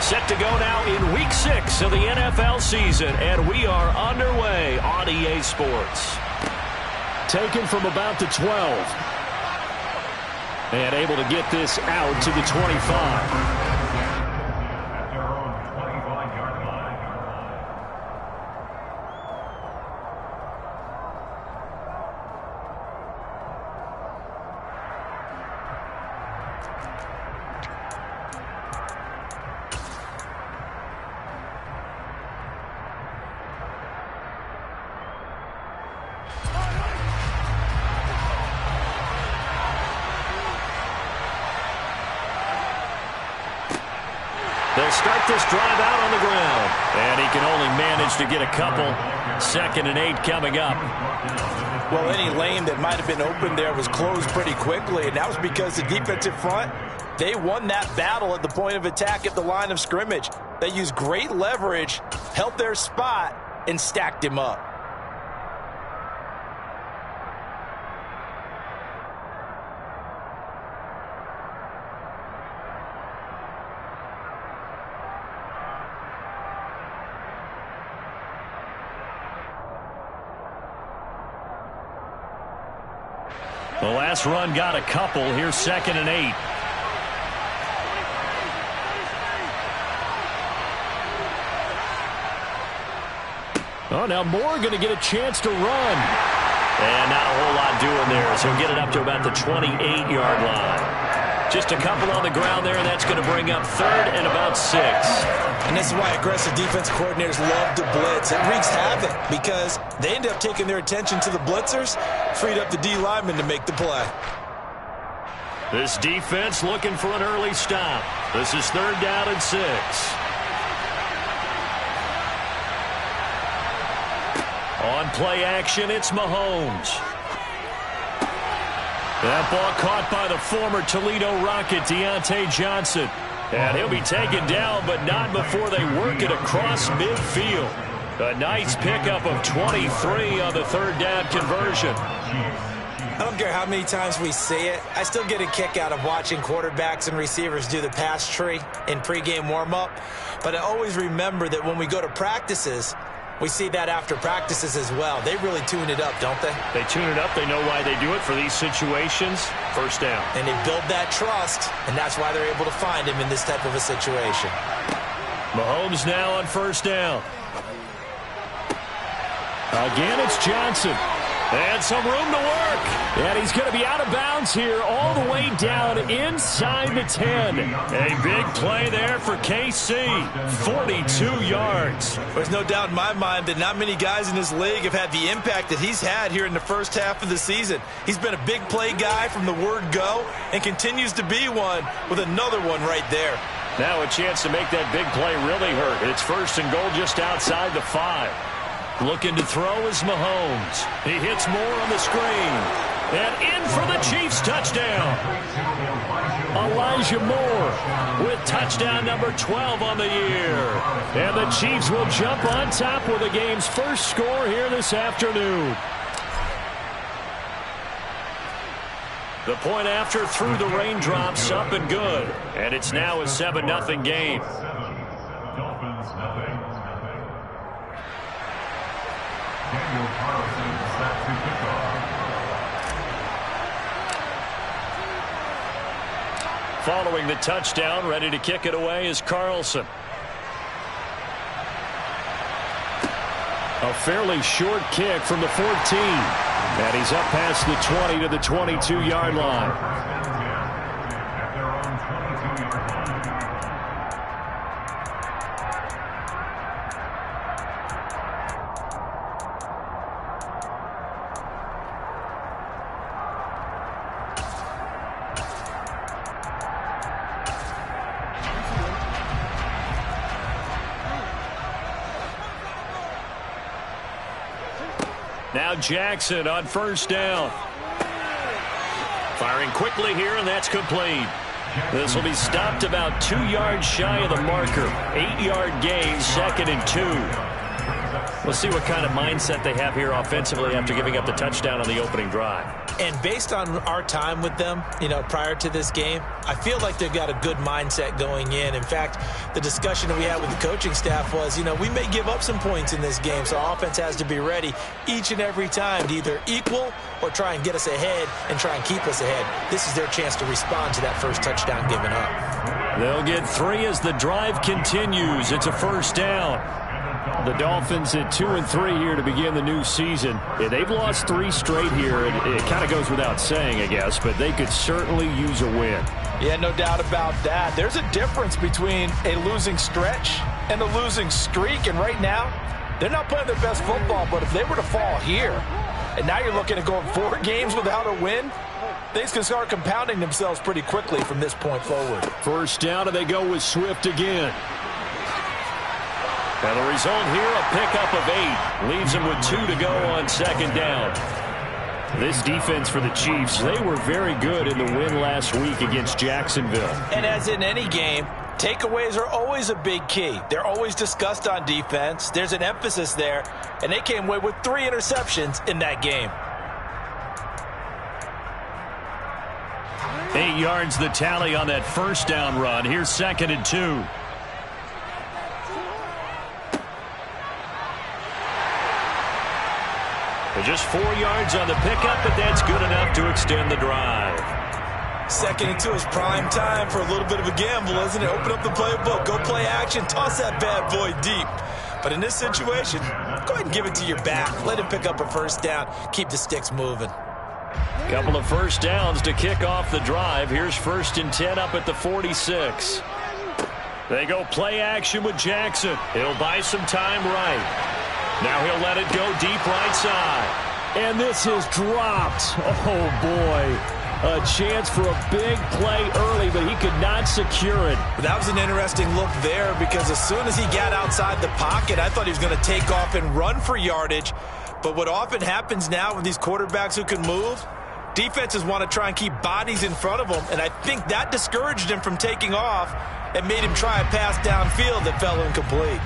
Set to go now in Week 6 of the NFL season, and we are underway on EA Sports. Taken from about the 12. And able to get this out to the 25. They'll start this drive out on the ground. And he can only manage to get a couple. 2nd and 8 coming up. Well, any lane that might have been open there was closed pretty quickly, and that was because the defensive front, they won that battle at the point of attack at the line of scrimmage. They used great leverage, held their spot, and stacked him up. The last run got a couple. Here's 2nd and 8. Oh, now Moore going to get a chance to run. And not a whole lot doing there, so he'll get it up to about the 28-yard line. Just a couple on the ground there, and that's going to bring up 3rd and about 6. And this is why aggressive defense coordinators love to blitz. It wreaks havoc because they end up taking their attention to the blitzers, freed up the D lineman to make the play. This defense looking for an early stop. This is 3rd down and 6. On play action, it's Mahomes. That ball caught by the former Toledo Rocket, Deontay Johnson. And he'll be taken down, but not before they work it across midfield. A nice pickup of 23 on the 3rd down conversion. I don't care how many times we see it. I still get a kick out of watching quarterbacks and receivers do the pass tree in pregame warm-up. But I always remember that when we go to practices, we see that after practices as well. They really tune it up, don't they? They tune it up. They know why they do it for these situations. 1st down. And they build that trust, and that's why they're able to find him in this type of a situation. Mahomes now on 1st down. Again, it's Johnson. And some room to work. And he's going to be out of bounds here all the way down inside the 10. A big play there for KC. 42 yards. There's no doubt in my mind that not many guys in this league have had the impact that he's had here in the first half of the season. He's been a big play guy from the word go and continues to be one with another one right there. Now a chance to make that big play really hurt. It's 1st and goal just outside the 5. Looking to throw is Mahomes. He hits Moore on the screen. And in for the Chiefs touchdown. Elijah Moore with touchdown number 12 on the year. And the Chiefs will jump on top with the game's first score here this afternoon. The point after through the raindrops, up and good. And it's now a 7-0 game. Following the touchdown, ready to kick it away is Carlson. A fairly short kick from the 14. And he's up past the 20 to the 22-yard line. Now Jackson on 1st down. Firing quickly here, and that's complete. This will be stopped about 2 yards shy of the marker. 8-yard gain, 2nd and 2. We'll see what kind of mindset they have here offensively after giving up the touchdown on the opening drive. And based on our time with them, prior to this game, I feel like they've got a good mindset going in. In fact, the discussion that we had with the coaching staff was, we may give up some points in this game, so our offense has to be ready each and every time to either equal or try and get us ahead and try and keep us ahead. This is their chance to respond to that first touchdown given up. They'll get 3 as the drive continues. It's a first down. The Dolphins at 2-3 here to begin the new season. Yeah, they've lost 3 straight here. It kind of goes without saying, I guess, but they could certainly use a win. Yeah, no doubt about that. There's a difference between a losing stretch and a losing streak, and right now, they're not playing their best football, but if they were to fall here, and now you're looking at going 4 games without a win, things can start compounding themselves pretty quickly from this point forward. First down, and they go with Swift again. And the result here, a pickup of 8. Leaves them with 2 to go on second down. This defense for the Chiefs, they were very good in the win last week against Jacksonville. And as in any game, takeaways are always a big key. They're always discussed on defense. There's an emphasis there, and they came away with 3 interceptions in that game. 8 yards the tally on that first down run. Here's 2nd and 2. Just 4 yards on the pickup, but that's good enough to extend the drive. 2nd and 2 is prime time for a little bit of a gamble, isn't it? Open up the playbook, go play action, toss that bad boy deep. But in this situation, go ahead and give it to your back. Let him pick up a first down. Keep the sticks moving. Couple of first downs to kick off the drive. Here's 1st and 10 up at the 46. They go play action with Jackson. He'll buy some time right. Now he'll let it go deep right side. And this is dropped. Oh, boy. A chance for a big play early, but he could not secure it. That was an interesting look there because as soon as he got outside the pocket, I thought he was going to take off and run for yardage. But what often happens now with these quarterbacks who can move, defenses want to try and keep bodies in front of them. And I think that discouraged him from taking off and made him try a pass downfield that fell incomplete.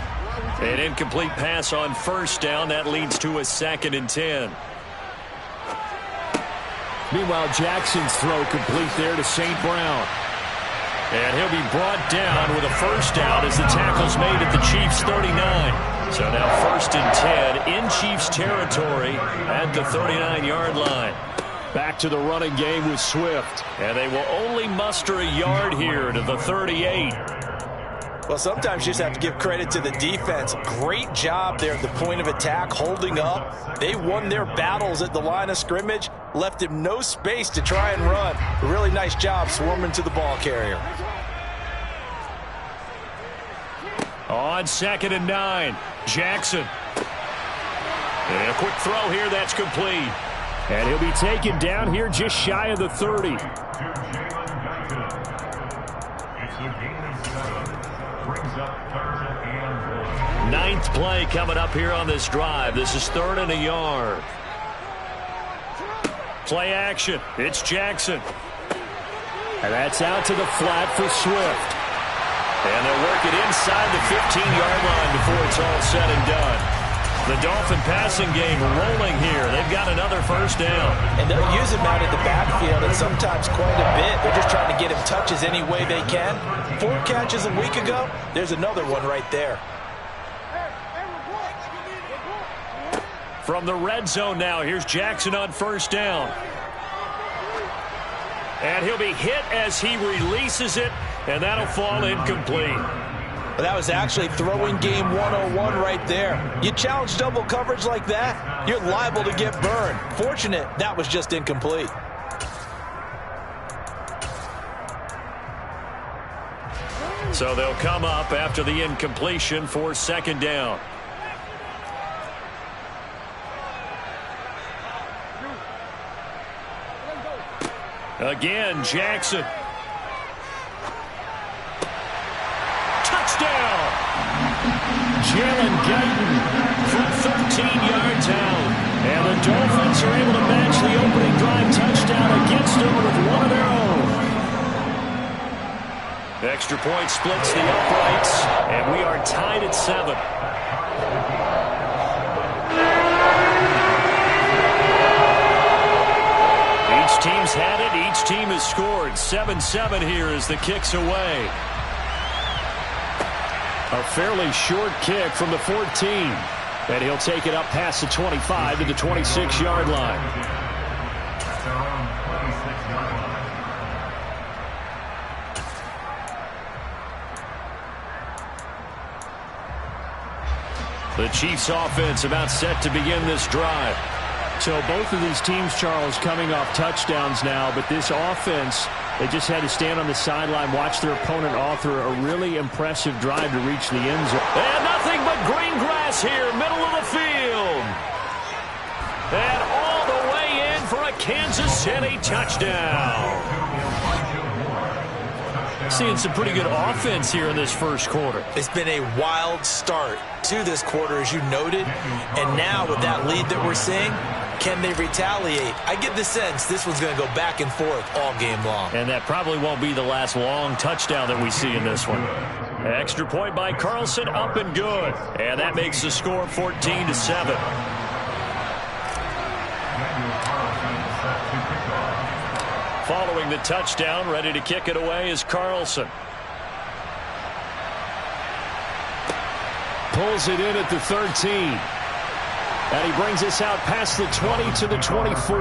An incomplete pass on first down. That leads to a 2nd and 10. Meanwhile, Jackson's throw complete there to St. Brown. And he'll be brought down with a first down as the tackle's made at the Chiefs' 39. So now 1st and 10 in Chiefs territory at the 39-yard line. Back to the running game with Swift. And they will only muster a yard here to the 38. Well, sometimes you just have to give credit to the defense. Great job there at the point of attack, holding up. They won their battles at the line of scrimmage, left him no space to try and run. A really nice job swarming to the ball carrier. On 2nd and 9, Jackson. And a quick throw here, that's complete. And he'll be taken down here just shy of the 30. Ninth play coming up here on this drive. This is 3rd and a yard. Play action. It's Jackson. And that's out to the flat for Swift. And they'll work it inside the 15-yard line before it's all said and done. The Dolphin passing game rolling here. They've got another first down. And they'll use him out in the backfield and sometimes quite a bit. They're just trying to get him touches any way they can. 4 catches a week ago. There's another one right there. From the red zone now, here's Jackson on first down. And he'll be hit as he releases it, and that'll fall incomplete. Well, that was actually throwing game 101 right there. You challenge double coverage like that, you're liable to get burned. Fortunate, that was just incomplete. So they'll come up after the incompletion for 2nd down. Again, Jackson. Touchdown! Jalen Guyton from 13 yards out. And the Dolphins are able to match the opening drive touchdown against them with one of their own. Extra point splits the uprights, and we are tied at 7. Each team's had it. Each team has scored. 7-7 here as the kick's away. A fairly short kick from the 14. And he'll take it up past the 25 to the 26-yard line. The Chiefs offense about set to begin this drive. So both of these teams, Charles, coming off touchdowns now, but this offense, they just had to stand on the sideline, watch their opponent author a really impressive drive to reach the end zone. And nothing but green grass here, middle of the field. And all the way in for a Kansas City touchdown. Seeing some pretty good offense here in this first quarter. It's been a wild start to this quarter, as you noted. And now with that lead that we're seeing, can they retaliate? I get the sense this one's going to go back and forth all game long. And that probably won't be the last long touchdown that we see in this one. Extra point by Carlson, up and good. And that makes the score 14-7. Following the touchdown, ready to kick it away is Carlson. Pulls it in at the 13. And he brings us out past the 20 to the 24.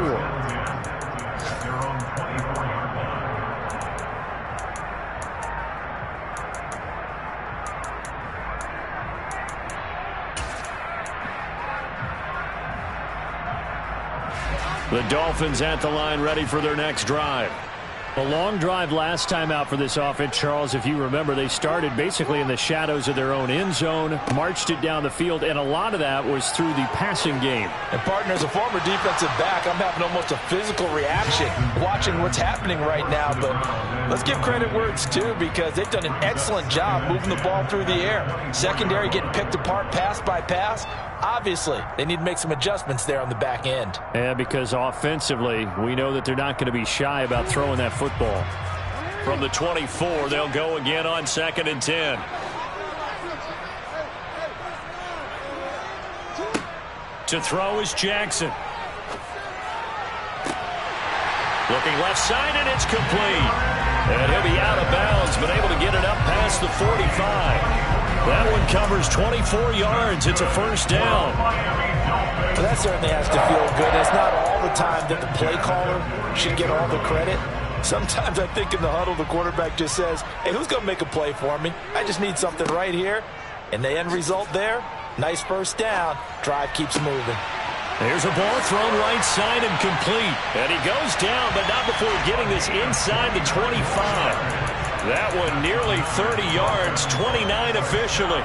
The Dolphins at the line, ready for their next drive. A long drive last time out for this offense, Charles. If you remember, they started basically in the shadows of their own end zone, marched it down the field, and a lot of that was through the passing game. And, partner, as a former defensive back, I'm having almost a physical reaction watching what's happening right now. But let's give credit where it's due, because they've done an excellent job moving the ball through the air. Secondary getting picked apart pass by pass. Obviously, they need to make some adjustments there on the back end. Yeah, because offensively, we know that they're not going to be shy about throwing that football. From the 24, they'll go again on 2nd and 10. To throw is Jackson. Looking left side, and it's complete. And he'll be out of bounds, but able to get it up past the 45. That one covers 24 yards. It's a first down. Well, that certainly has to feel good. It's not all the time that the play caller should get all the credit. Sometimes I think in the huddle, the quarterback just says, hey, who's going to make a play for me? I just need something right here. And the end result there, nice first down. Drive keeps moving. There's a ball thrown right side and complete. And he goes down, but not before getting this inside the 25. That one nearly 30 yards, 29 officially.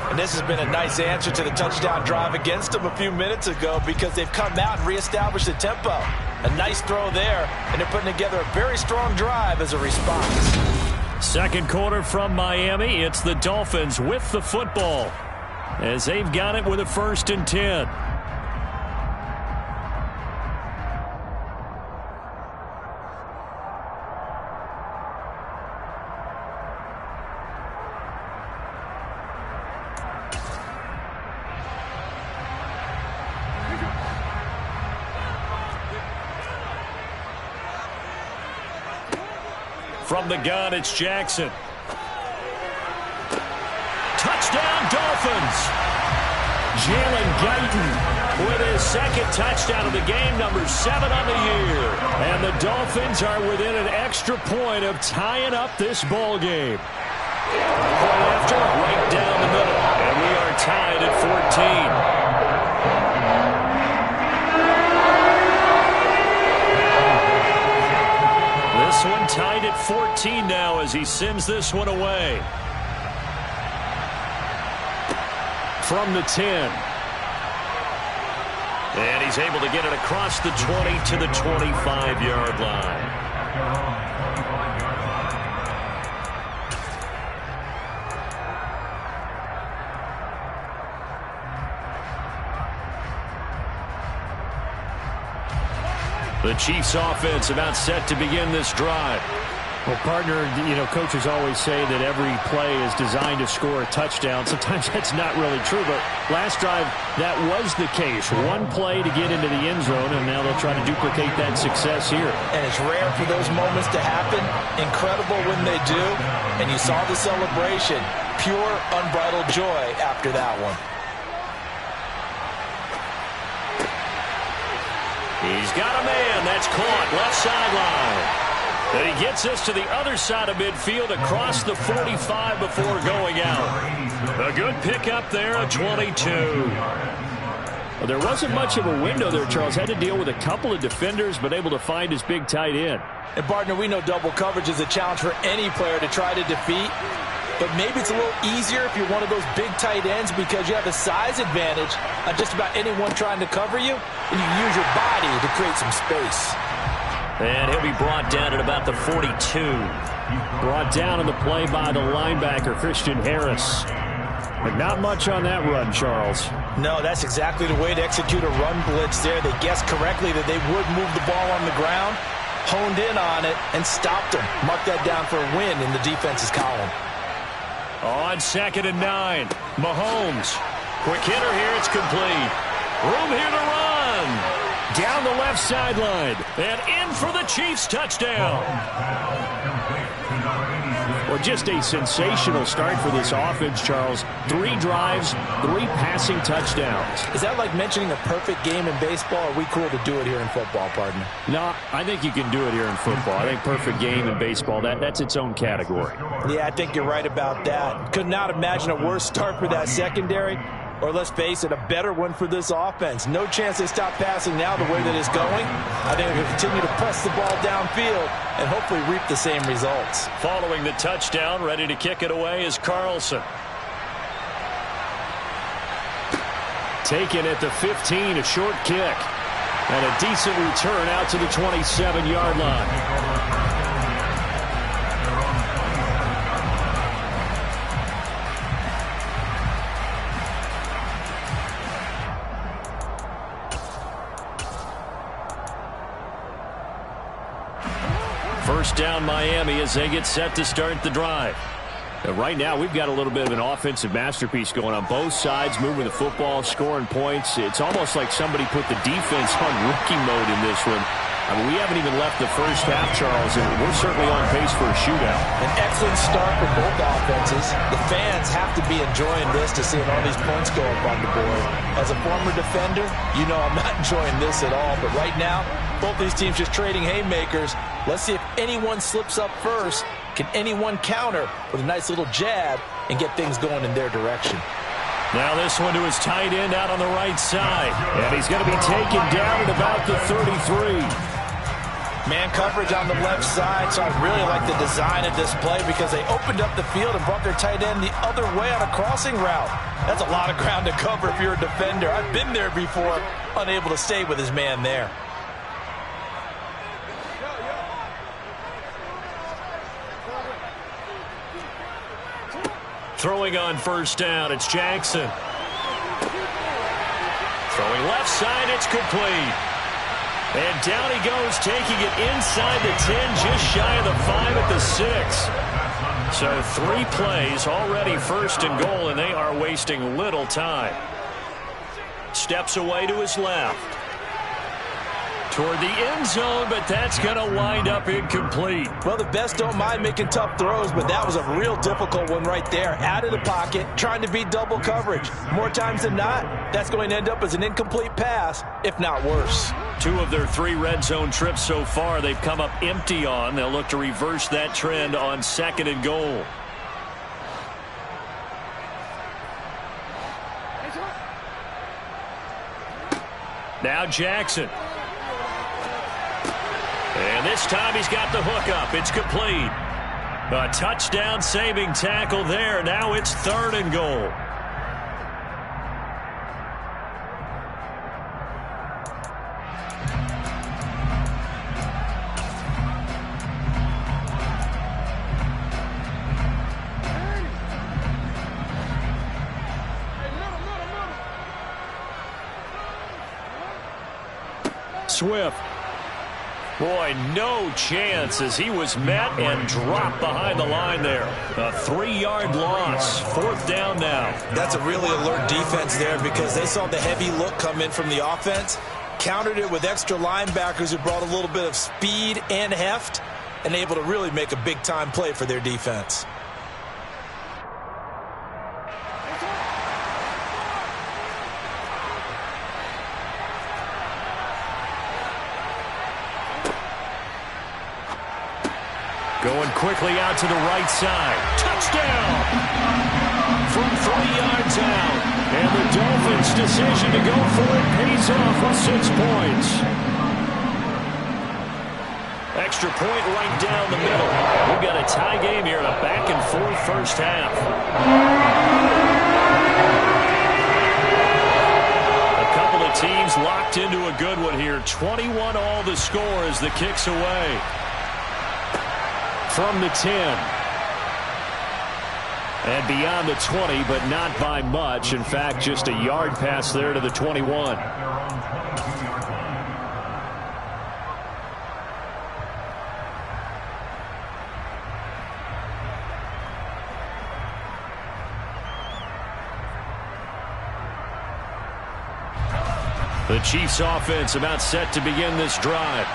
And this has been a nice answer to the touchdown drive against them a few minutes ago, because they've come out and reestablished the tempo. A nice throw there, and they're putting together a very strong drive as a response. Second quarter from Miami. It's the Dolphins with the football as they've got it with a 1st and 10. From the gun, it's Jackson. Touchdown, Dolphins. Jalen Guyton with his 2nd touchdown of the game, number 7 on the year. And the Dolphins are within an extra point of tying up this ball game. Point after, right down the middle. And we are tied at 14. This one tied at 14 now as he sends this one away. From the 10. And he's able to get it across the 20 to the 25-yard line. The Chiefs offense about set to begin this drive. Well, partner, coaches always say that every play is designed to score a touchdown. Sometimes that's not really true, but last drive, that was the case. One play to get into the end zone, and now they'll try to duplicate that success here. And it's rare for those moments to happen. Incredible when they do. And you saw the celebration. Pure, unbridled joy after that one. He's got a man. That's caught. Left sideline. And he gets us to the other side of midfield across the 45 before going out. A good pickup there at 22. Well, there wasn't much of a window there, Charles. Had to deal with a couple of defenders, but able to find his big tight end. And, partner, we know double coverage is a challenge for any player to try to defeat. But maybe it's a little easier if you're one of those big tight ends because you have a size advantage on just about anyone trying to cover you, and you can use your body to create some space. And he'll be brought down at about the 42. Brought down in the play by the linebacker, Christian Harris. But not much on that run, Charles. No, that's exactly the way to execute a run blitz there. They guessed correctly that they would move the ball on the ground, honed in on it, and stopped them. Mark that down for a win in the defense's column. On 2nd and 9, Mahomes. Quick hitter here, it's complete. Room here to run. Down the left sideline. And in for the Chiefs touchdown. Well, just a sensational start for this offense, Charles. 3 drives, 3 passing touchdowns. Is that like mentioning a perfect game in baseball? Or are we cool to do it here in football, partner? No, I think you can do it here in football. I think perfect game in baseball, that's its own category. Yeah, I think you're right about that. Could not imagine a worse start for that secondary. Or let's face it, a better one for this offense. No chance they stop passing now the way that it's going. I think we'll continue to press the ball downfield and hopefully reap the same results. Following the touchdown, ready to kick it away is Carlson. Taken at the 15, a short kick. And a decent return out to the 27-yard line. First down Miami as they get set to start the drive. Right now we've got a little bit of an offensive masterpiece going on both sides, moving the football, scoring points. It's almost like somebody put the defense on rookie mode in this one. I mean, we haven't even left the first half, Charles, and we're certainly on pace for a shootout. An excellent start for both offenses. The fans have to be enjoying this to seeing all these points go up on the board. As a former defender, you know I'm not enjoying this at all, but right now, both these teams just trading haymakers. Let's see if anyone slips up first. Can anyone counter with a nice little jab and get things going in their direction? Now this one to his tight end out on the right side. And he's going to be taken down at about the 33. Man coverage on the left side, so I really like the design of this play because they opened up the field and brought their tight end the other way on a crossing route. That's a lot of ground to cover if you're a defender. I've been there before, unable to stay with his man there. Throwing on first down, it's Jackson. Throwing left side, it's complete. And down he goes, taking it inside the 10, just shy of the 5 at the 6. So 3 plays already first and goal, and they are wasting little time. Steps away to his left. Toward the end zone, but that's going to wind up incomplete. Well, the best don't mind making tough throws, but that was a real difficult one right there. Out of the pocket, trying to beat double coverage. More times than not, that's going to end up as an incomplete pass, if not worse. 2 of their 3 red zone trips so far they've come up empty on. They'll look to reverse that trend on 2nd and goal. Now Jackson. And this time he's got the hook up. It's complete. A touchdown saving tackle there. Now it's 3rd and goal. Swift. Boy, no chance as he was met and dropped behind the line there. A 3-yard loss. 4th down now. That's a really alert defense there because they saw the heavy look come in from the offense, countered it with extra linebackers who brought a little bit of speed and heft, and able to really make a big-time play for their defense. Going quickly out to the right side. Touchdown! From 3 yards out. And the Dolphins' decision to go for it pays off with 6 points. Extra point right down the middle. We've got a tie game here in a back-and-forth first half. A couple of teams locked into a good one here. 21 all the score as the kick's away. From the 10. And beyond the 20, but not by much. In fact, just a yard pass there to the 21. The Chiefs offense about set to begin this drive.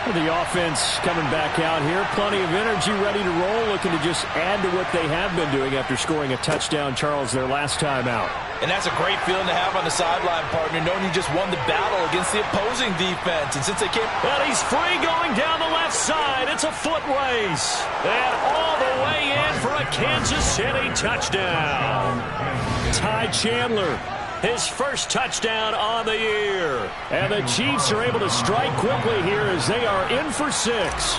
The offense coming back out here. Plenty of energy, ready to roll, looking to just add to what they have been doing after scoring a touchdown, Charles, their last time out. And that's a great feeling to have on the sideline, partner, knowing you just won the battle against the opposing defense. And since they came... But he's free going down the left side. It's a foot race. And all the way in for a Kansas City touchdown. Ty Chandler. His first touchdown on the year. And the Chiefs are able to strike quickly here as they are in for 6.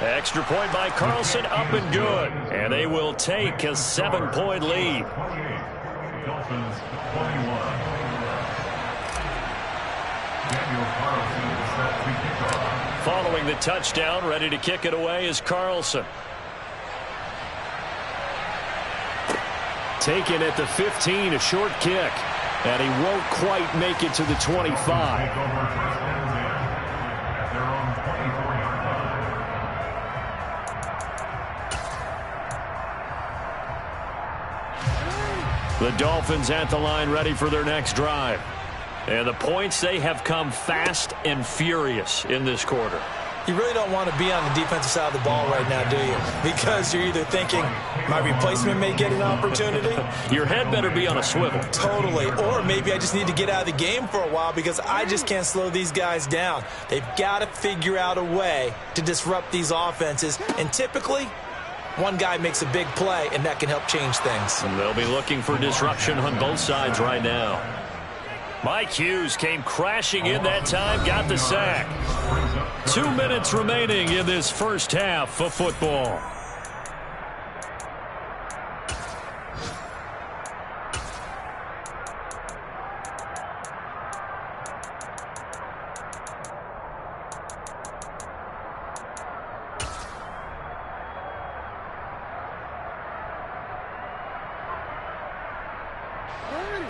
Extra point by Carlson, up and good. And they will take a 7-point lead. Dolphins 21. Daniel Carlson is set to kick off. Following the touchdown, ready to kick it away is Carlson. Taken at the 15, a short kick. And he won't quite make it to the 25. The Dolphins at the line ready for their next drive. And the points, they have come fast and furious in this quarter. You really don't want to be on the defensive side of the ball right now, do you? Because you're either thinking, my replacement may get an opportunity. Your head better be on a swivel. Totally. Or maybe I just need to get out of the game for a while because I just can't slow these guys down. They've got to figure out a way to disrupt these offenses. And typically, one guy makes a big play, and that can help change things. And they'll be looking for disruption on both sides right now. Mike Hughes came crashing in that time, got the sack. 2 minutes remaining in this first half of football.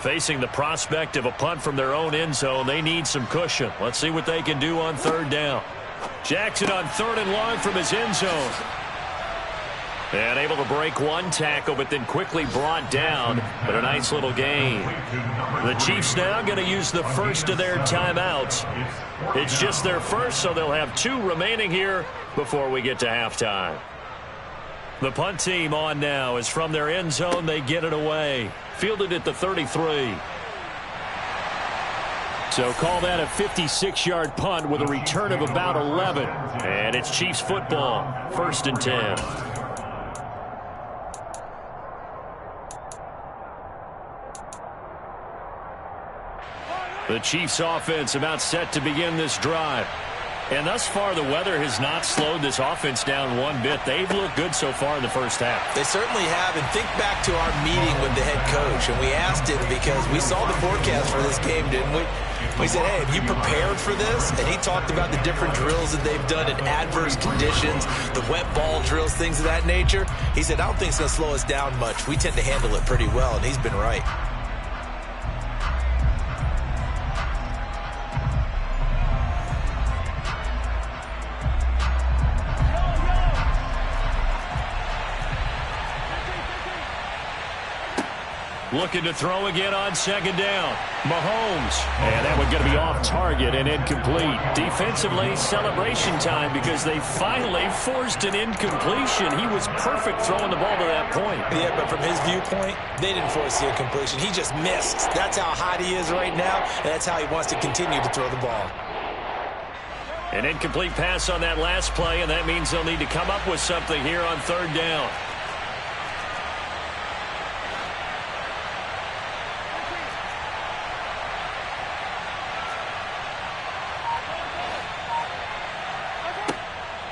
Facing the prospect of a punt from their own end zone, they need some cushion. Let's see what they can do on 3rd down. Jackson on 3rd and long from his end zone. And able to break one tackle, but then quickly brought down. But a nice little gain. The Chiefs now going to use the first of their timeouts. It's just their first, so they'll have 2 remaining here before we get to halftime. The punt team on now is from their end zone. They get it away. Fielded at the 33. So call that a 56-yard punt with a return of about 11. And it's Chiefs football. 1st and 10. The Chiefs offense about set to begin this drive. And thus far, the weather has not slowed this offense down one bit. They've looked good so far in the first half. They certainly have. And think back to our meeting with the head coach. And we asked him because we saw the forecast for this game, didn't we? We said, hey, have you prepared for this? And he talked about the different drills that they've done in adverse conditions, the wet ball drills, things of that nature. He said, I don't think it's going to slow us down much. We tend to handle it pretty well, and he's been right. Looking to throw again on second down. Mahomes. And that one going to be off target and incomplete. Defensively, celebration time because they finally forced an incompletion. He was perfect throwing the ball to that point. Yeah, but from his viewpoint, they didn't force the incompletion. He just missed. That's how hot he is right now, and that's how he wants to continue to throw the ball. An incomplete pass on that last play, and that means they'll need to come up with something here on third down.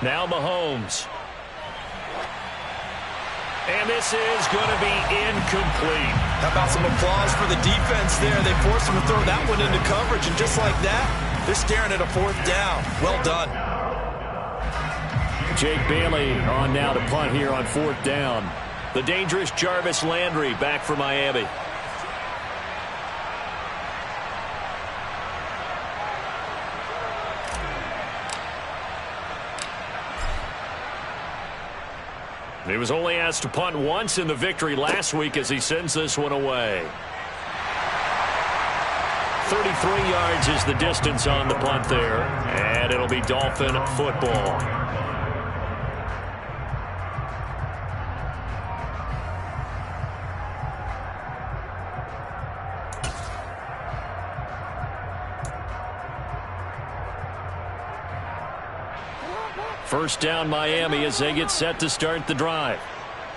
Now Mahomes. And this is going to be incomplete. How about some applause for the defense there? They forced him to throw that one into coverage, and just like that, they're staring at a fourth down. Well done. Jake Bailey on now to punt here on fourth down. The dangerous Jarvis Landry back for Miami. He was only asked to punt once in the victory last week as he sends this one away. 33 yards is the distance on the punt there, and it'll be Dolphin football. First down Miami as they get set to start the drive.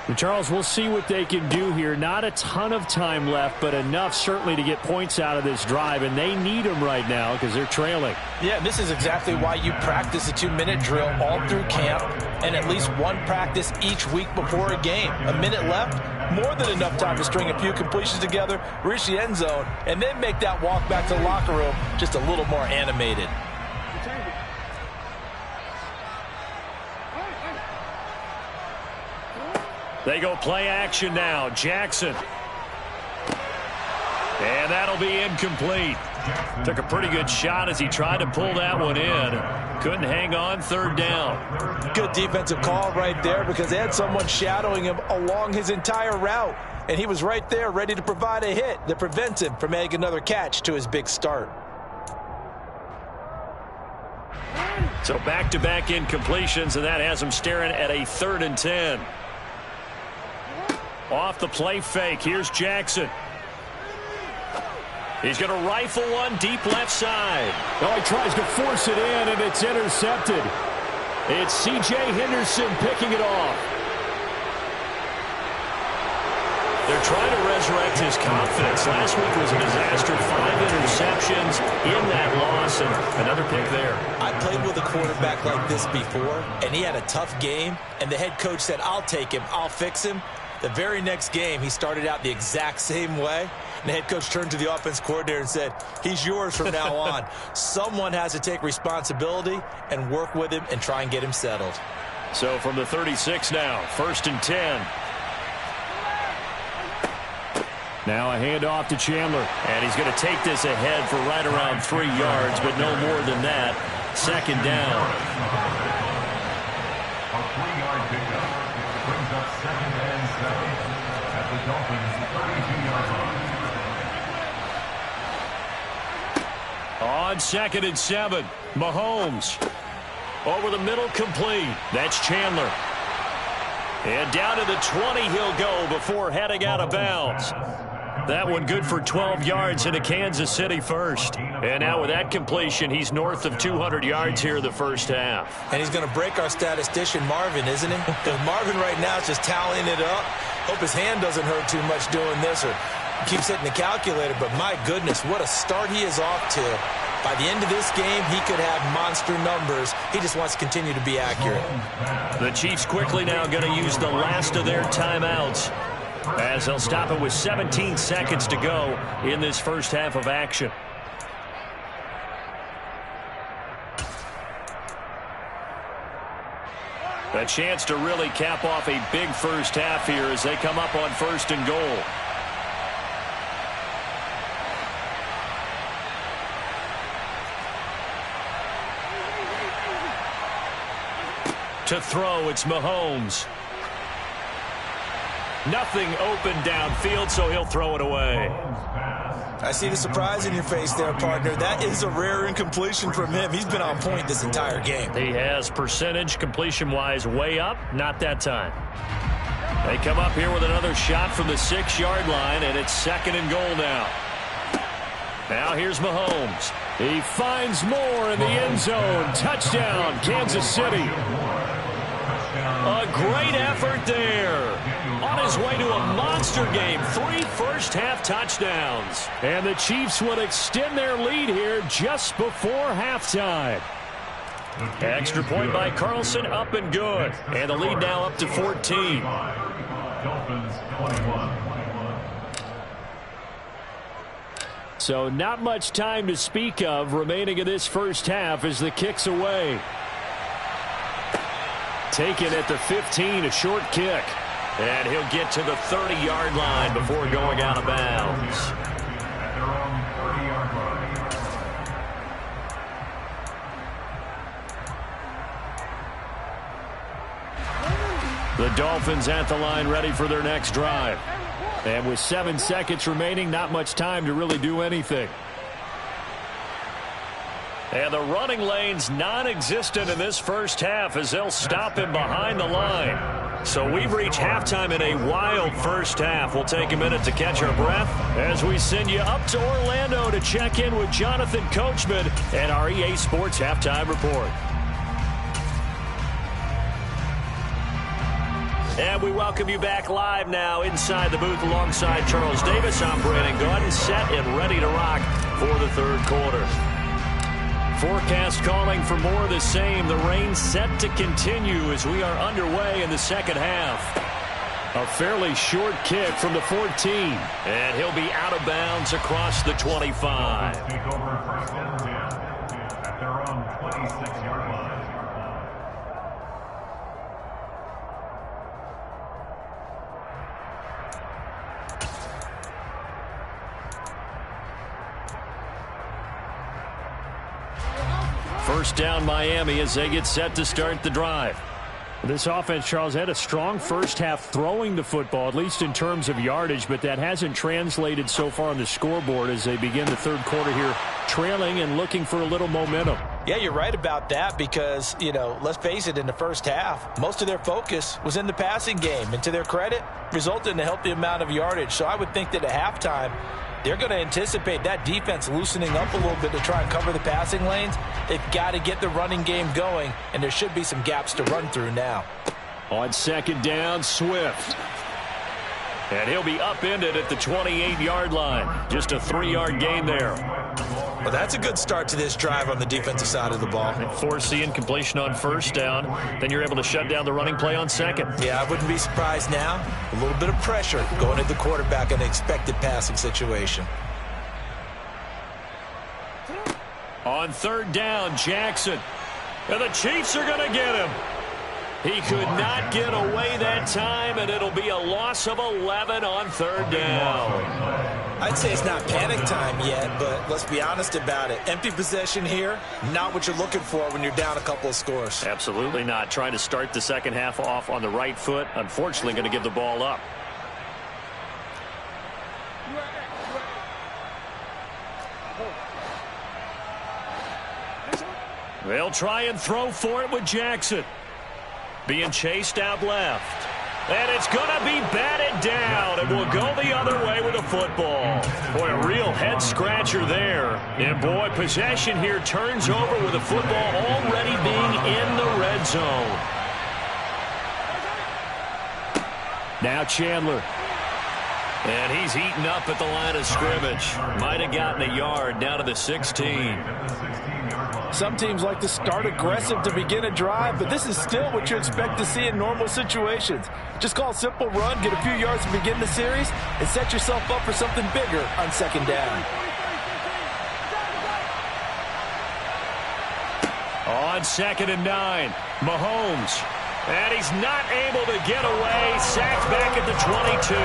And Charles, we'll see what they can do here. Not a ton of time left, but enough certainly to get points out of this drive, and they need them right now because they're trailing. Yeah, this is exactly why you practice a 2-minute drill all through camp and at least one practice each week before a game. A minute left, more than enough time to string a few completions together, reach the end zone, and then make that walk back to the locker room just a little more animated. They go play action now. Jackson. And that'll be incomplete. Took a pretty good shot as he tried to pull that one in. Couldn't hang on third down. Good defensive call right there because they had someone shadowing him along his entire route. And he was right there ready to provide a hit that prevents him from making another catch to his big start. So back-to-back incompletions, and that has him staring at a 3rd and 10. Off the play fake, here's Jackson. He's going to rifle one deep left side. Oh, he tries to force it in, and it's intercepted. It's C.J. Henderson picking it off. They're trying to resurrect his confidence. Last week was a disaster. 5 interceptions in that loss, and another pick there. I played with a quarterback like this before, and he had a tough game, and the head coach said, I'll take him, I'll fix him. The very next game, he started out the exact same way. And the head coach turned to the offense coordinator and said, he's yours from now on. Someone has to take responsibility and work with him and try and get him settled. So from the 36 now, 1st and 10. Now a handoff to Chandler. And he's going to take this ahead for right around 3 yards, but no more than that. 2nd down. A 3-yard pickup brings up 2nd and 7 at the Dolphins' 32-yard line. On 2nd and 7, Mahomes. Over the middle, complete. That's Chandler. And down to the 20 he'll go before heading out of bounds. That one good for 12 yards into Kansas City first. And now with that completion, he's north of 200 yards here in the first half. And he's going to break our statistician Marvin, isn't he? Because Marvin right now is just tallying it up. Hope his hand doesn't hurt too much doing this or keeps hitting the calculator. But my goodness, what a start he is off to. By the end of this game, he could have monster numbers. He just wants to continue to be accurate. The Chiefs quickly now going to use the last of their timeouts as they'll stop it with 17 seconds to go in this first half of action. A chance to really cap off a big first half here as they come up on 1st and goal. To throw, it's Mahomes. Nothing open downfield, so he'll throw it away. I see the surprise in your face there, partner. That is a rare incompletion from him. He's been on point this entire game. He has percentage completion-wise way up. Not that time. They come up here with another shot from the 6-yard line, and it's 2nd and goal now. Now here's Mahomes. He finds Moore in the end zone. Touchdown, Kansas City. A great effort there. On his way to a monster game. 3 first-half touchdowns. And the Chiefs will extend their lead here just before halftime. Extra point by Carlson, up and good. And the lead now up to 14. Dolphins 21. So not much time to speak of remaining in this first half as the kick's away. Taken at the 15, a short kick. And he'll get to the 30-yard line before going out of bounds. At their own 30-yard line. The Dolphins at the line ready for their next drive. And with 7 seconds remaining, not much time to really do anything. And the running lane's non-existent in this first half as they'll stop him behind the line. So we've reached halftime in a wild first half. We'll take a minute to catch our breath as we send you up to Orlando to check in with Jonathan Coachman and our EA Sports Halftime Report. And we welcome you back live now inside the booth alongside Charles Davis. I'm Brandon Gaudin, set and ready to rock for the third quarter. Forecast calling for more of the same. The rain set to continue as we are underway in the second half. A fairly short kick from the 14. And he'll be out of bounds across the 25. Take over 1st and 10 at their own 26-yard line. First down Miami as they get set to start the drive. This offense, Charles, had a strong first half throwing the football, at least in terms of yardage, but that hasn't translated so far on the scoreboard as they begin the third quarter here, trailing and looking for a little momentum. Yeah, you're right about that because, let's face it, in the first half, most of their focus was in the passing game. And to their credit, resulted in a healthy amount of yardage. So I would think that at halftime, they're going to anticipate that defense loosening up a little bit to try and cover the passing lanes. They've got to get the running game going, and there should be some gaps to run through now. On second down, Swift. And he'll be upended at the 28-yard line. Just a 3-yard gain there. Well, that's a good start to this drive on the defensive side of the ball. Force the incompletion on first down. Then you're able to shut down the running play on second. Yeah, I wouldn't be surprised now. A little bit of pressure going at the quarterback in an expected passing situation. On third down, Jackson. And the Chiefs are going to get him. He could not get away that time, and it'll be a loss of 11 on third down. I'd say it's not panic time yet, but let's be honest about it. Empty possession here, not what you're looking for when you're down a couple of scores. Absolutely not. Trying to start the second half off on the right foot. Unfortunately, going to give the ball up. They'll try and throw for it with Jackson. Being chased out left. And it's going to be batted down, and we'll go the other way with the football. Boy, a real head-scratcher there. And, boy, possession here turns over with the football already being in the red zone. Now Chandler. And he's eaten up at the line of scrimmage. Might have gotten a yard down to the 16. Some teams like to start aggressive to begin a drive, but this is still what you expect to see in normal situations. Just call a simple run, get a few yards to begin the series, and set yourself up for something bigger on second down. On 2nd and 9, Mahomes. And he's not able to get away. Sacked back at the 22.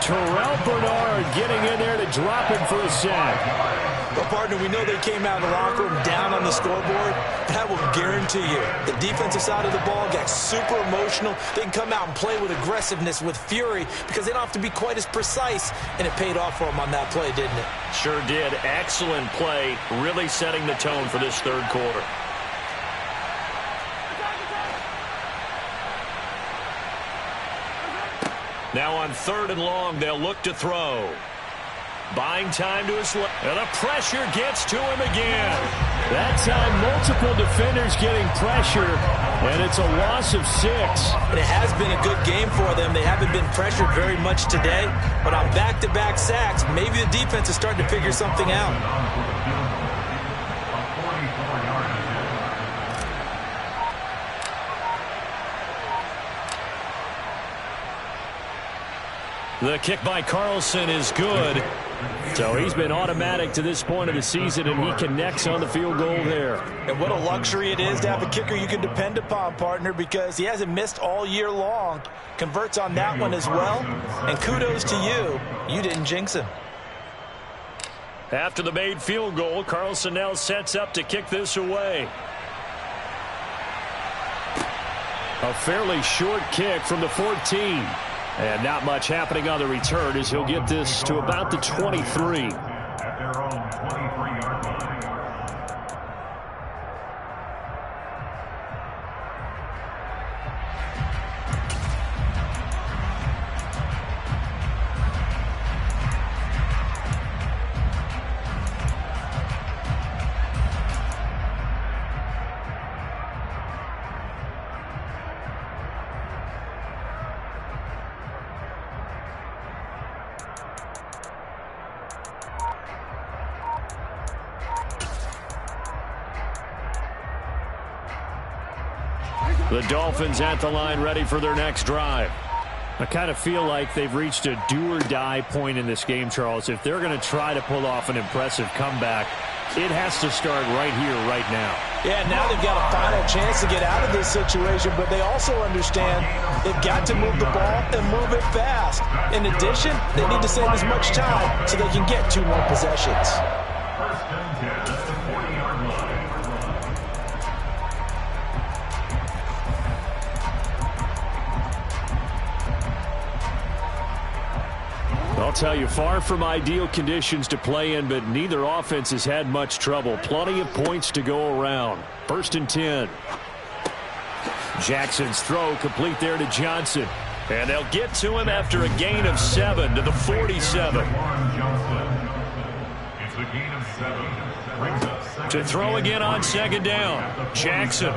Terrell Bernard getting in there to drop him for a sack. Well, partner, we know they came out of the locker room down on the scoreboard. That will guarantee you the defensive side of the ball got super emotional. They can come out and play with aggressiveness, with fury, because they don't have to be quite as precise, and it paid off for them on that play, didn't it? Sure did. Excellent play, really setting the tone for this third quarter. Now on 3rd and long, they'll look to throw. Buying time to his left. And the pressure gets to him again. That time, multiple defenders getting pressure, and it's a loss of 6. And it has been a good game for them. They haven't been pressured very much today, but on back-to-back sacks, maybe the defense is starting to figure something out. The kick by Carlson is good. So he's been automatic to this point of the season, and he connects on the field goal there. And what a luxury it is to have a kicker you can depend upon, partner, because he hasn't missed all year long. Converts on that one as well. And kudos to you. You didn't jinx him. After the made field goal, Carlson now sets up to kick this away. A fairly short kick from the 14. And not much happening on the return as he'll get this to about the 23. At their own 23-yard line. The Dolphins at the line, ready for their next drive. I kind of feel like they've reached a do-or-die point in this game, Charles. If they're going to try to pull off an impressive comeback, it has to start right here, right now. Yeah, now they've got a final chance to get out of this situation, but they also understand they've got to move the ball and move it fast. In addition, they need to save as much time so they can get 2 more possessions. First and 10 at the 40-yard line. I'll tell you, far from ideal conditions to play in, but neither offense has had much trouble. Plenty of points to go around. 1st and 10. Jackson's throw complete there to Johnson. And they'll get to him after a gain of 7 to the 47. It's a gain of 7. Brings up second To throw again on 2nd down. Jackson.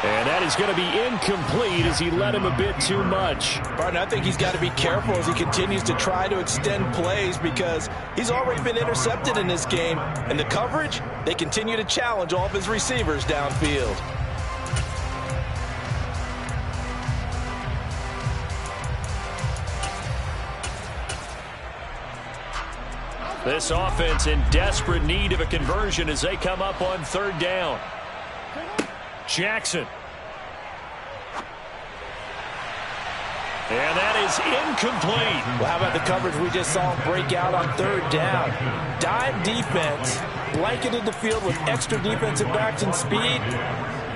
And that is going to be incomplete as he led him a bit too much. Barton, I think he's got to be careful as he continues to try to extend plays because he's already been intercepted in this game. And the coverage, they continue to challenge all of his receivers downfield. This offense in desperate need of a conversion as they come up on 3rd down. Jackson. And that is incomplete. Well, how about the coverage we just saw him break out on 3rd down? Dime defense, blanketed the field with extra defensive backs and speed,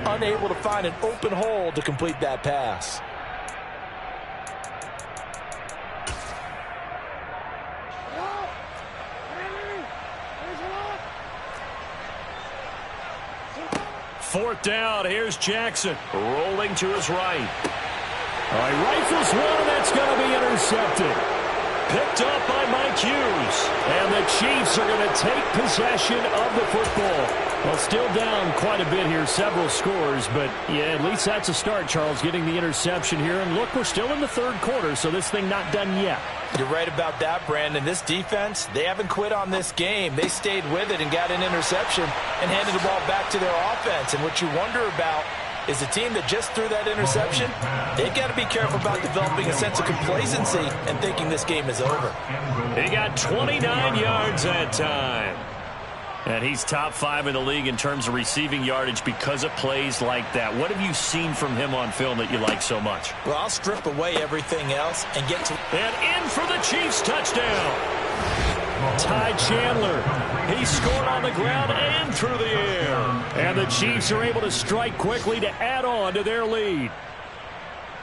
unable to find an open hole to complete that pass. Fourth down, here's Jackson. Rolling to his right. All right, rifles one, and that's going to be intercepted. Picked up by Mike Hughes. And the Chiefs are going to take possession of the football. Well, still down quite a bit here, several scores. But, yeah, at least that's a start, Charles, getting the interception here. And, look, we're still in the 3rd quarter, so this thing not done yet. You're right about that, Brandon. This defense, they haven't quit on this game. They stayed with it and got an interception and handed the ball back to their offense. And what you wonder about is the team that just threw that interception, they've got to be careful about developing a sense of complacency and thinking this game is over. He got 29 yards that time. And he's top 5 in the league in terms of receiving yardage because of plays like that. What have you seen from him on film that you like so much? Well, I'll strip away everything else and get to... And in for the Chiefs touchdown. Ty Chandler. He scored on the ground and through the air. And the Chiefs are able to strike quickly to add on to their lead.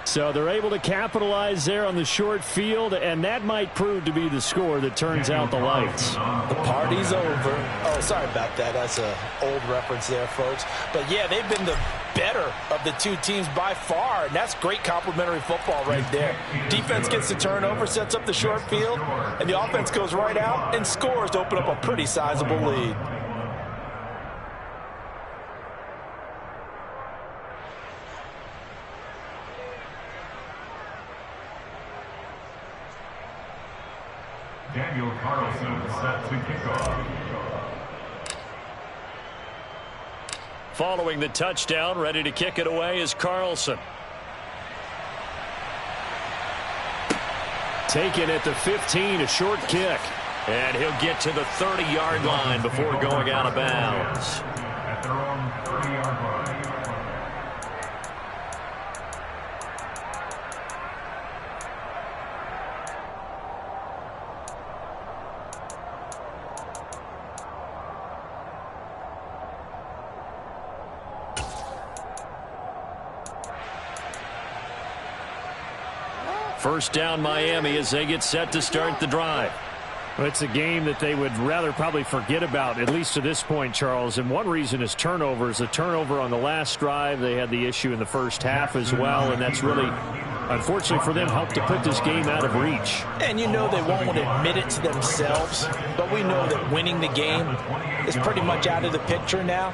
So they're able to capitalize there on the short field, and that might prove to be the score that turns out the lights. The party's over. Oh, sorry about that. That's an old reference there, folks. But, yeah, they've been the better of the two teams by far, and that's great complimentary football right there. Defense gets the turnover, sets up the short field, and the offense goes right out and scores to open up a pretty sizable lead. Daniel Carlson set to kick off. Following the touchdown, ready to kick it away is Carlson. Taken at the 15, a short kick. And he'll get to the 30-yard line before going out of bounds. At their own 30-yard line. First down Miami as they get set to start the drive. Well, it's a game that they would rather probably forget about, at least to this point, Charles. And one reason is turnovers. A turnover on the last drive. They had the issue in the first half as well, and that's really, unfortunately for them, helped to put this game out of reach. And you know they won't want to admit it to themselves, but we know that winning the game is pretty much out of the picture now.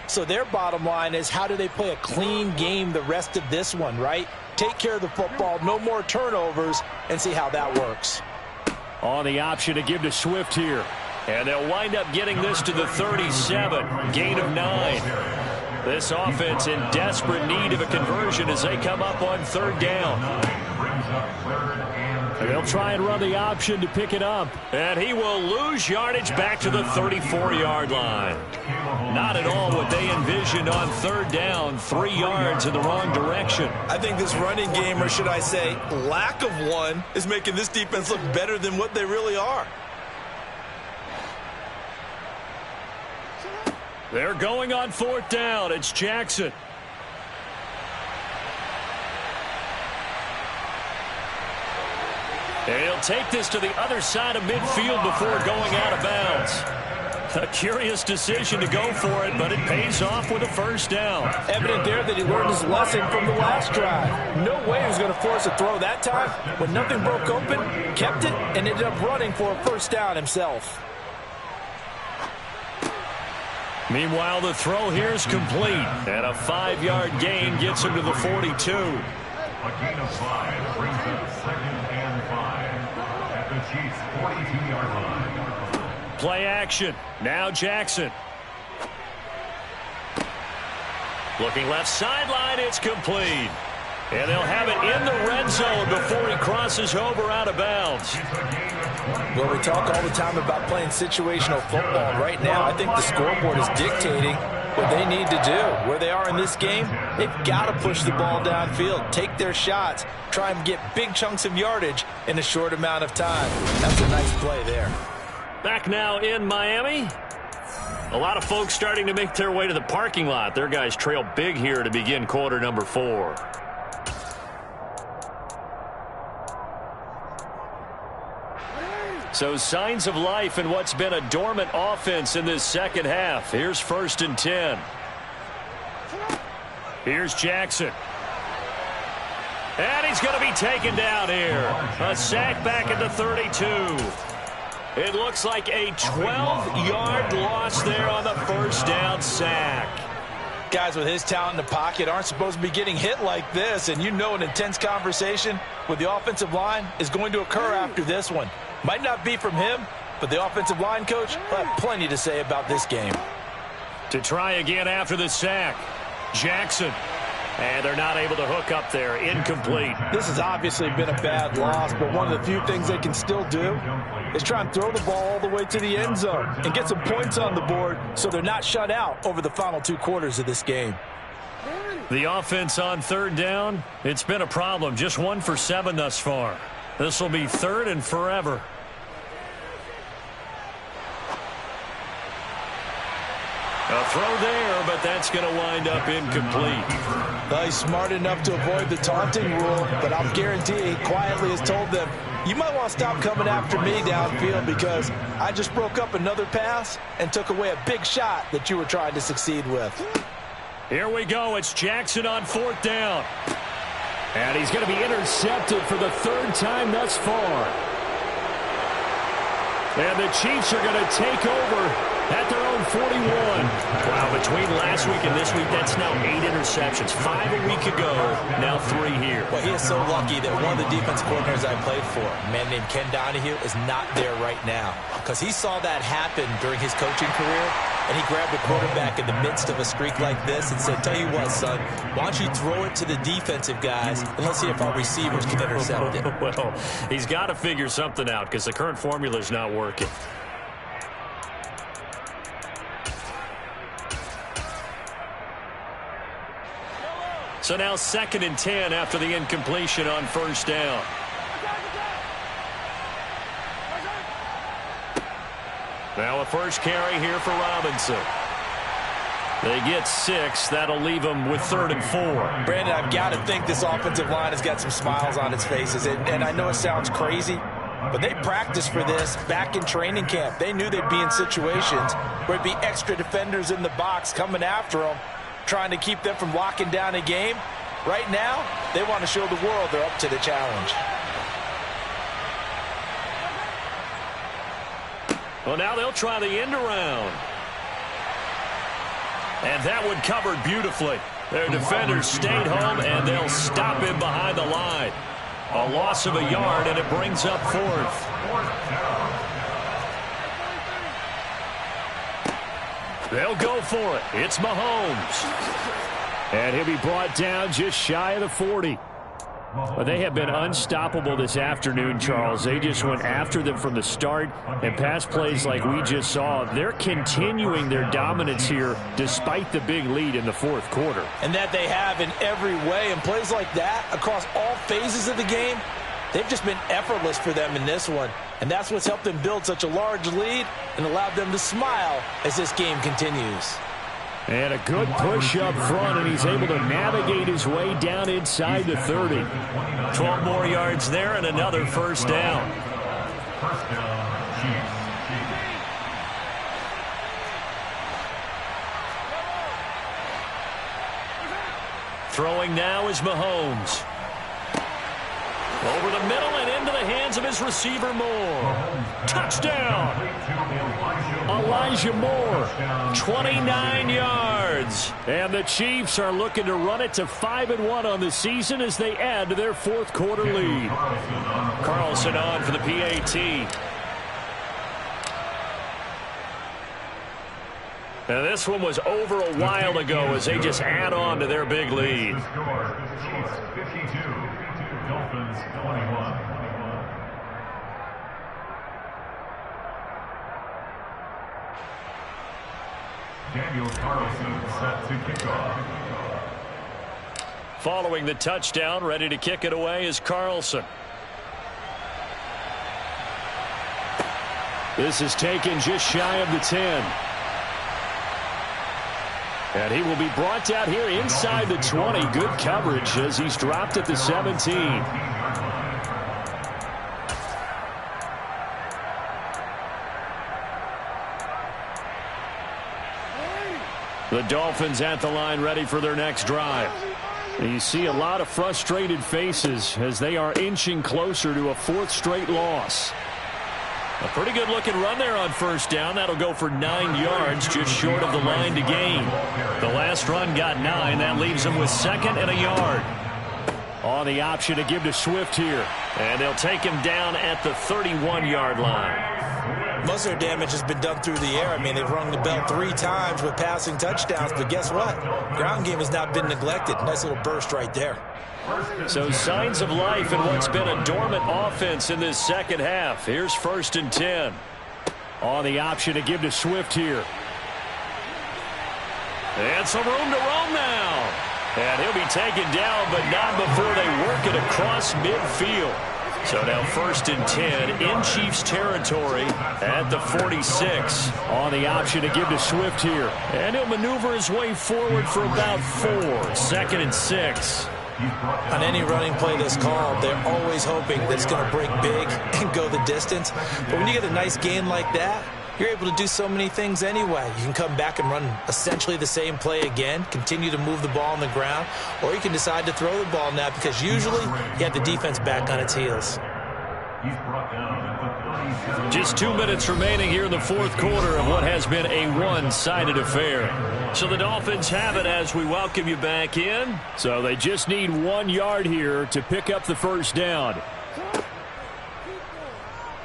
So their bottom line is, how do they play a clean game the rest of this one, right? Take care of the football, no more turnovers, and see how that works. On the option to give to Swift here. And they'll wind up getting this to the 37. Gain of 9. This offense in desperate need of a conversion as they come up on third down. And they'll try and run the option to pick it up. And he will lose yardage back to the 34-yard line. Not at all what they envisioned on third down. 3 yards in the wrong direction. I think this running game, or should I say lack of one, is making this defense look better than what they really are. They're going on fourth down. It's Jackson. And he'll take this to the other side of midfield before going out of bounds. A curious decision to go for it, but it pays off with a first down. Evident there that he learned his lesson from the last drive. No way he was going to force a throw that time. When nothing broke open, kept it, and ended up running for a first down himself. Meanwhile, the throw here is complete. And a 5-yard gain gets him to the 42. A gain of 5 brings up 2nd and 5 at the Chiefs' 42-yard line. Play action. Now Jackson. Looking left sideline, it's complete. And they'll have it in the red zone before he crosses over out of bounds. Well, we talk all the time about playing situational football. Right now, I think the scoreboard is dictating what they need to do. Where they are in this game, they've got to push the ball downfield, take their shots, try and get big chunks of yardage in a short amount of time. That's a nice play there. Back now in Miami. A lot of folks starting to make their way to the parking lot. Their guys trail big here to begin quarter number 4. So signs of life in what's been a dormant offense in this second half. Here's 1st and 10. Here's Jackson. And he's going to be taken down here. A sack back at the 32. It looks like a 12-yard loss there on the first down sack. Guys with his talent in the pocket aren't supposed to be getting hit like this, and you know an intense conversation with the offensive line is going to occur after this one. Might not be from him, but the offensive line coach will have plenty to say about this game. To try again after the sack. Jackson. And they're not able to hook up there. Incomplete. This has obviously been a bad loss, but one of the few things they can still do is try and throw the ball all the way to the end zone and get some points on the board so they're not shut out over the final 2 quarters of this game. The offense on 3rd down, it's been a problem. Just 1 for 7 thus far. This will be 3rd and forever. A throw there, but that's going to wind up incomplete. Well, he's smart enough to avoid the taunting rule, but I'll guarantee he quietly has told them, you might want to stop coming after me downfield because I just broke up another pass and took away a big shot that you were trying to succeed with. Here we go. It's Jackson on 4th down. And he's going to be intercepted for the 3rd time thus far. And the Chiefs are going to take over at their own 41. Wow, between last week and this week, that's now 8 interceptions. 5 a week ago, now 3 here. Well, he is so lucky that one of the defense coordinators I played for, a man named Ken Donahue, is not there right now. Because he saw that happen during his coaching career, and he grabbed a quarterback in the midst of a streak like this and said, tell you what, son, why don't you throw it to the defensive guys, and let's see if our receivers can intercept it. Well, he's got to figure something out because the current formula is not working. So now 2nd and 10 after the incompletion on 1st down. Now a first carry here for Robinson. They get 6. That'll leave them with 3rd and 4. Brandon, I've got to think this offensive line has got some smiles on its faces. And I know it sounds crazy, but they practiced for this back in training camp. They knew they'd be in situations where it'd be extra defenders in the box coming after them, trying to keep them from locking down a game. Right now, they want to show the world they're up to the challenge. Well, now they'll try the end around. And that one covered beautifully. Their defenders stayed home, and they'll stop him behind the line. A loss of a yard, and it brings up 4th. They'll go for it. It's Mahomes. And he'll be brought down just shy of the 40. But they have been unstoppable this afternoon, Charles. They just went after them from the start, and pass plays like we just saw, they're continuing their dominance here despite the big lead in the 4th quarter. And that they have in every way, and plays like that across all phases of the game, they've just been effortless for them in this one. And that's what's helped them build such a large lead and allowed them to smile as this game continues. And a good push up front, and he's able to navigate his way down inside the 30. 12 more yards there and another first down. First down, Chiefs. Throwing now is Mahomes. Over the middle and into the hands of his receiver, Moore. Touchdown! Elijah Moore, 29 yards. And the Chiefs are looking to run it to 5-1 on the season as they add to their 4th quarter lead. Carlson on for the PAT. Now this one was over a while ago as they just add on to their big lead. Chiefs 52, Dolphins 21. Daniel Carlson set to kick off. Following the touchdown, ready to kick it away is Carlson. This is taken just shy of the 10. And he will be brought down here inside the 20. Good coverage as he's dropped at the 17. The Dolphins at the line ready for their next drive. And you see a lot of frustrated faces as they are inching closer to a 4th straight loss. A pretty good looking run there on first down. That'll go for 9 yards, just short of the line to gain. The last run got 9. That leaves them with 2nd and a yard. On the option to give to Swift here. And they'll take him down at the 31-yard line. Most of their damage has been done through the air. I mean, they've rung the bell 3 times with passing touchdowns, but guess what? Ground game has not been neglected. Nice little burst right there. So signs of life in what's been a dormant offense in this second half. Here's 1st and 10. On the option to give to Swift here. And some room to roam now. And he'll be taken down, but not before they work it across midfield. So now 1st and 10 in Chiefs territory at the 46. On the option to give to Swift here. And he'll maneuver his way forward for about 4. 2nd and 6. On any running play that's called, they're always hoping that it's going to break big and go the distance. But when you get a nice gain like that, you're able to do so many things anyway. You can come back and run essentially the same play again, continue to move the ball on the ground, or you can decide to throw the ball now because usually you have the defense back on its heels. Just 2 minutes remaining here in the 4th quarter of what has been a one-sided affair. So the Dolphins have it as we welcome you back in. So they just need 1 yard here to pick up the 1st down.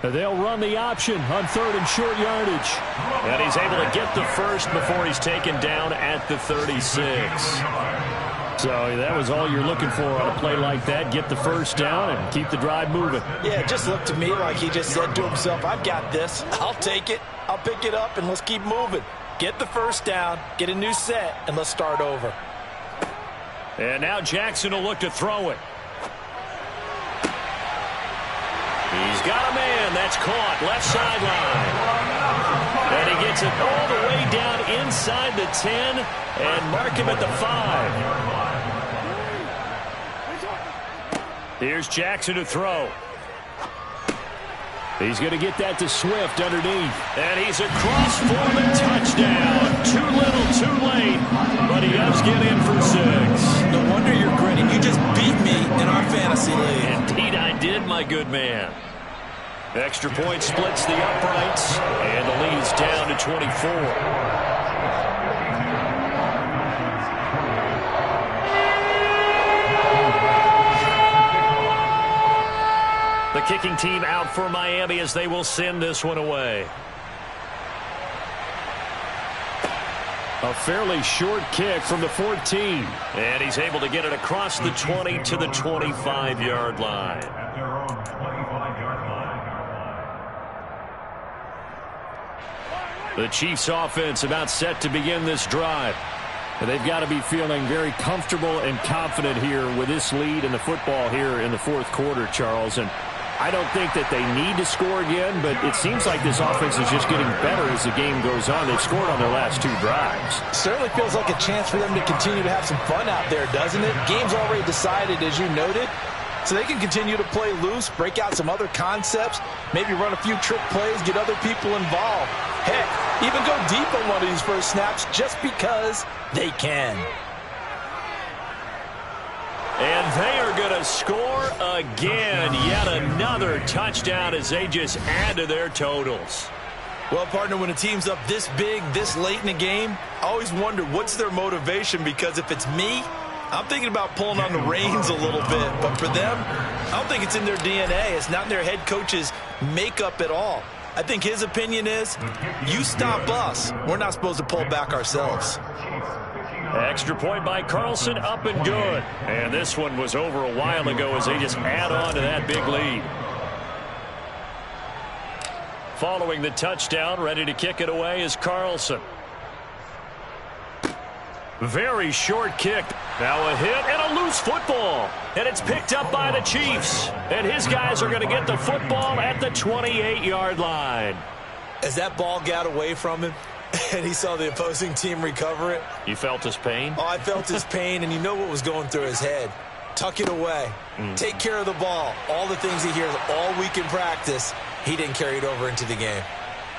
They'll run the option on 3rd and short yardage. And he's able to get the 1st before he's taken down at the 36. So that was all you're looking for on a play like that. Get the 1st down and keep the drive moving. Yeah, it just looked to me like he just said to himself, I've got this. I'll take it. I'll pick it up, and let's keep moving. Get the 1st down, get a new set, and let's start over. And now Jackson will look to throw it. He's got a man. That's caught. Left sideline. And he gets it all the way down inside the 10 and mark him at the 5. Here's Jackson to throw. He's going to get that to Swift underneath. And he's across for the touchdown. Too little, too late. But he does get in for 6. No wonder you're grinning. You just beat me in our fantasy league. Indeed I did, my good man. Extra point splits the uprights. And the lead is down to 24. The kicking team out for Miami as they will send this one away. A fairly short kick from the 14. And he's able to get it across the 20 to the 25-yard line. At their own 25-yard line. The Chiefs offense about set to begin this drive. And they've got to be feeling very comfortable and confident here with this lead in the football here in the 4th quarter, Charles. And I don't think that they need to score again, but it seems like this offense is just getting better as the game goes on. They've scored on their last 2 drives. Certainly feels like a chance for them to continue to have some fun out there, doesn't it? Game's already decided, as you noted, so they can continue to play loose, break out some other concepts, maybe run a few trick plays, get other people involved. Heck, even go deep on one of these first snaps just because they can. And they are going to score again. Yet another touchdown as they just add to their totals. Well, partner, when a team's up this big, this late in the game, I always wonder what's their motivation, because if it's me, I'm thinking about pulling on the reins a little bit. But for them, I don't think it's in their DNA. It's not in their head coach's makeup at all. I think his opinion is, you stop us. We're not supposed to pull back ourselves. Extra point by Carlson, up and good. And this one was over a while ago as they just add on to that big lead. Following the touchdown, ready to kick it away is Carlson. Very short kick. Now a hit and a loose football. And it's picked up by the Chiefs. And his guys are going to get the football at the 28-yard line. As that ball got away from him, and he saw the opposing team recover it. You felt his pain? Oh, I felt his pain, and you know what was going through his head. Tuck it away. Take care of the ball. All the things he hears all week in practice, he didn't carry it over into the game.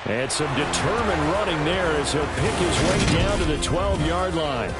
And some determined running there as he'll pick his way down to the 12-yard line.